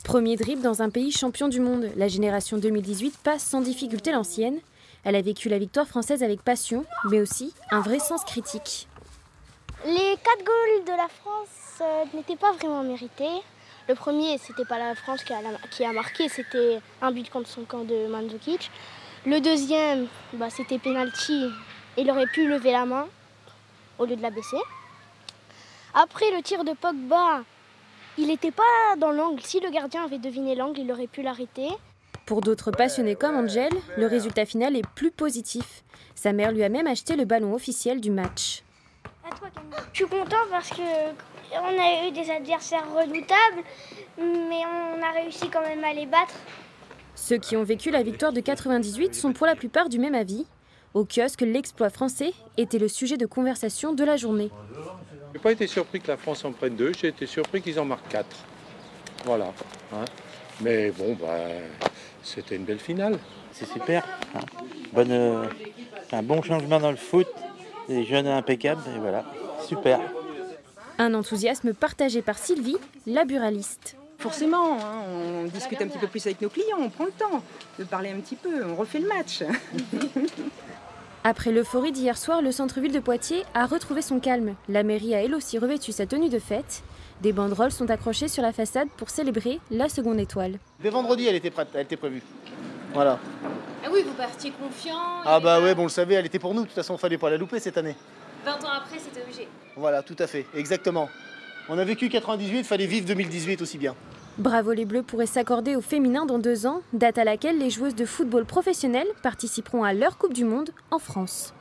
Premier dribble dans un pays champion du monde. La génération 2018 passe sans difficulté l'ancienne. Elle a vécu la victoire française avec passion, mais aussi un vrai sens critique. Les 4 goals de la France n'étaient pas vraiment mérités. Le premier, c'était pas la France qui a marqué, c'était un but contre son camp de Mandzukic. Le deuxième, c'était penalty. Il aurait pu lever la main au lieu de la baisser. Après, le tir de Pogba, il n'était pas dans l'angle. Si le gardien avait deviné l'angle, il aurait pu l'arrêter. Pour d'autres passionnés comme Angel, le résultat final est plus positif. Sa mère lui a même acheté le ballon officiel du match. Je suis content parce qu'on a eu des adversaires redoutables, mais on a réussi quand même à les battre. Ceux qui ont vécu la victoire de 98 sont pour la plupart du même avis. Au kiosque, l'exploit français était le sujet de conversation de la journée. Je n'ai pas été surpris que la France en prenne 2, j'ai été surpris qu'ils en marquent 4. Voilà. Mais bon, c'était une belle finale. C'est super. Un bon changement dans le foot. Les jeunes impeccables, et voilà, super. Un enthousiasme partagé par Sylvie, la buraliste. Forcément, on discute un petit peu plus avec nos clients, on prend le temps de parler un petit peu, on refait le match. Après l'euphorie d'hier soir, le centre-ville de Poitiers a retrouvé son calme. La mairie a elle aussi revêtu sa tenue de fête. Des banderoles sont accrochées sur la façade pour célébrer la seconde étoile. Dès vendredi, elle était prête, elle était prévue. Voilà. Ah oui, vous partiez confiant. Ah bah ouais, bon, on le savait, elle était pour nous. De toute façon, il fallait pas la louper cette année. 20 ans après, c'était obligé. Voilà, tout à fait, exactement. On a vécu 98, il fallait vivre 2018 aussi bien. Bravo les Bleus pourraient s'accorder au féminin dans 2 ans, date à laquelle les joueuses de football professionnel participeront à leur Coupe du Monde en France.